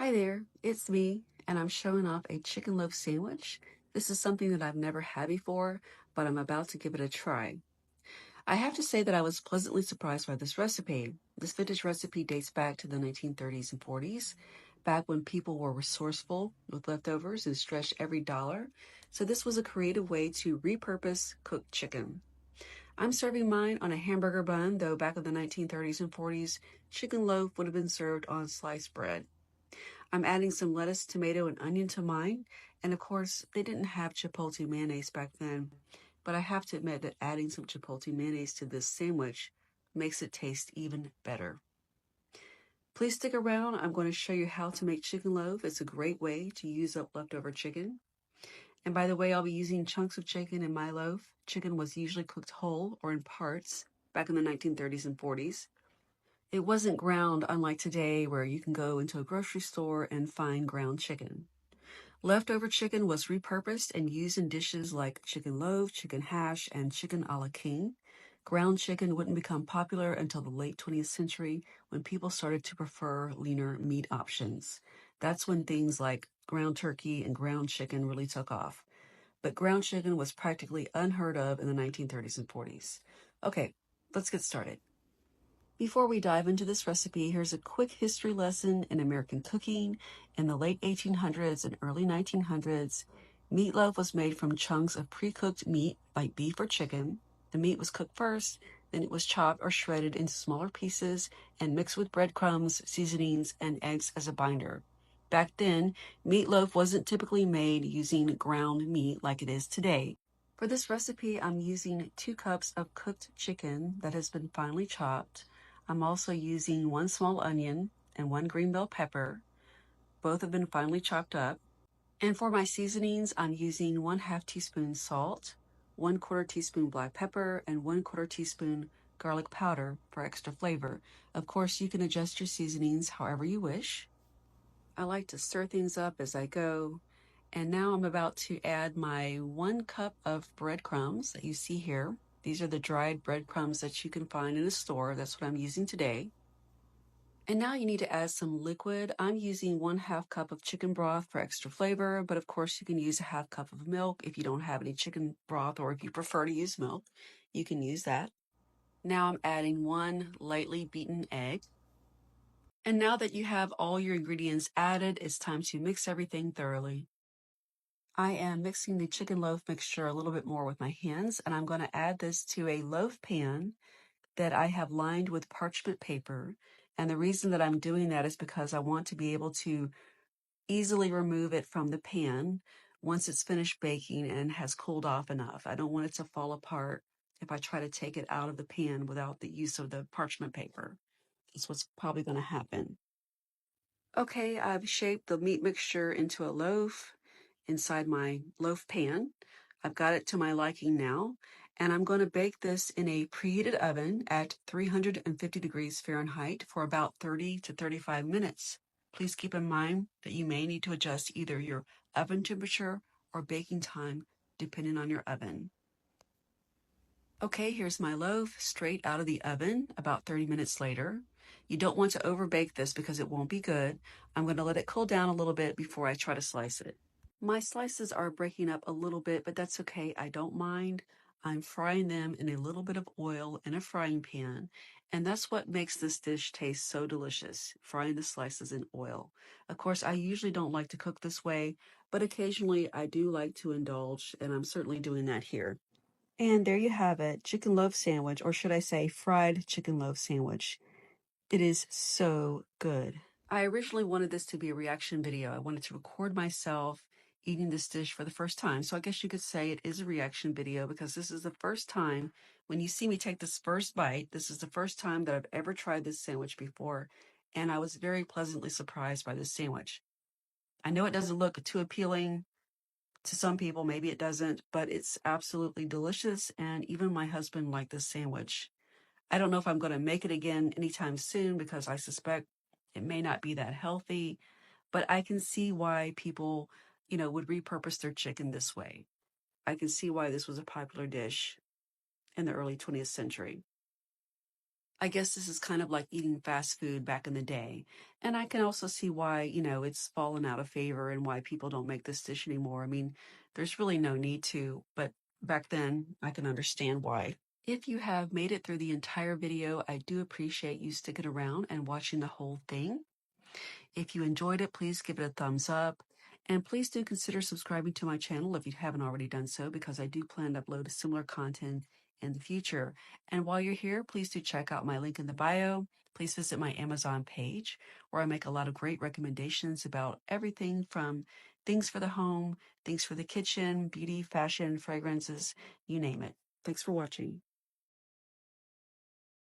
Hi there, it's me, and I'm showing off a chicken loaf sandwich. This is something that I've never had before, but I'm about to give it a try. I have to say that I was pleasantly surprised by this recipe. This vintage recipe dates back to the 1930s and 40s, back when people were resourceful with leftovers and stretched every dollar. So this was a creative way to repurpose cooked chicken. I'm serving mine on a hamburger bun, though back in the 1930s and 40s, chicken loaf would have been served on sliced bread. I'm adding some lettuce, tomato, and onion to mine. And of course, they didn't have chipotle mayonnaise back then, but I have to admit that adding some chipotle mayonnaise to this sandwich makes it taste even better. Please stick around. I'm going to show you how to make chicken loaf. It's a great way to use up leftover chicken. And by the way, I'll be using chunks of chicken in my loaf. Chicken was usually cooked whole or in parts back in the 1930s and 40s. It wasn't ground, unlike today, where you can go into a grocery store and find ground chicken. Leftover chicken was repurposed and used in dishes like chicken loaf, chicken hash, and chicken a la king. Ground chicken wouldn't become popular until the late 20th century when people started to prefer leaner meat options. That's when things like ground turkey and ground chicken really took off. But ground chicken was practically unheard of in the 1930s and 40s. Okay, let's get started. Before we dive into this recipe, here's a quick history lesson in American cooking. In the late 1800s and early 1900s, meatloaf was made from chunks of pre-cooked meat like beef or chicken. The meat was cooked first, then it was chopped or shredded into smaller pieces and mixed with breadcrumbs, seasonings, and eggs as a binder. Back then, meatloaf wasn't typically made using ground meat like it is today. For this recipe, I'm using 2 cups of cooked chicken that has been finely chopped. I'm also using 1 small onion and 1 green bell pepper. Both have been finely chopped up. And for my seasonings, I'm using 1/2 teaspoon salt, 1/4 teaspoon black pepper, and 1/4 teaspoon garlic powder for extra flavor. Of course, you can adjust your seasonings however you wish. I like to stir things up as I go. And now I'm about to add my 1 cup of breadcrumbs that you see here. These are the dried breadcrumbs that you can find in a store. That's what I'm using today. And now you need to add some liquid. I'm using 1/2 cup of chicken broth for extra flavor, but of course you can use a 1/2 cup of milk if you don't have any chicken broth, or if you prefer to use milk, you can use that. Now I'm adding 1 lightly beaten egg. And now that you have all your ingredients added, it's time to mix everything thoroughly. I am mixing the chicken loaf mixture a little bit more with my hands, and I'm going to add this to a loaf pan that I have lined with parchment paper. And the reason that I'm doing that is because I want to be able to easily remove it from the pan once it's finished baking and has cooled off enough. I don't want it to fall apart if I try to take it out of the pan without the use of the parchment paper. That's what's probably going to happen. Okay, I've shaped the meat mixture into a loaf inside my loaf pan. I've got it to my liking now, and I'm going to bake this in a preheated oven at 350 degrees Fahrenheit for about 30 to 35 minutes. Please keep in mind that you may need to adjust either your oven temperature or baking time depending on your oven. Okay, here's my loaf straight out of the oven about 30 minutes later. You don't want to overbake this because it won't be good. I'm going to let it cool down a little bit before I try to slice it. My slices are breaking up a little bit, but that's okay. I don't mind. I'm frying them in a little bit of oil in a frying pan, and that's what makes this dish taste so delicious, frying the slices in oil. Of course, I usually don't like to cook this way, but occasionally I do like to indulge, and I'm certainly doing that here. And there you have it, chicken loaf sandwich, or should I say fried chicken loaf sandwich. It is so good. I originally wanted this to be a reaction video. I wanted to record myself eating this dish for the first time. So I guess you could say it is a reaction video because this is the first time when you see me take this first bite. This is the first time that I've ever tried this sandwich before. And I was very pleasantly surprised by this sandwich. I know it doesn't look too appealing to some people, maybe it doesn't, but it's absolutely delicious. And even my husband liked this sandwich. I don't know if I'm going to make it again anytime soon because I suspect it may not be that healthy, but I can see why people, would repurpose their chicken this way. I can see why this was a popular dish in the early 20th century. I guess this is kind of like eating fast food back in the day. And I can also see why, it's fallen out of favor and why people don't make this dish anymore. I mean, there's really no need to, but back then I can understand why. If you have made it through the entire video, I do appreciate you sticking around and watching the whole thing. If you enjoyed it, please give it a thumbs up. And please do consider subscribing to my channel if you haven't already done so, because I do plan to upload similar content in the future. And while you're here, please do check out my link in the bio. Please visit my Amazon page, where I make a lot of great recommendations about everything from things for the home, things for the kitchen, beauty, fashion, fragrances, you name it. Thanks for watching.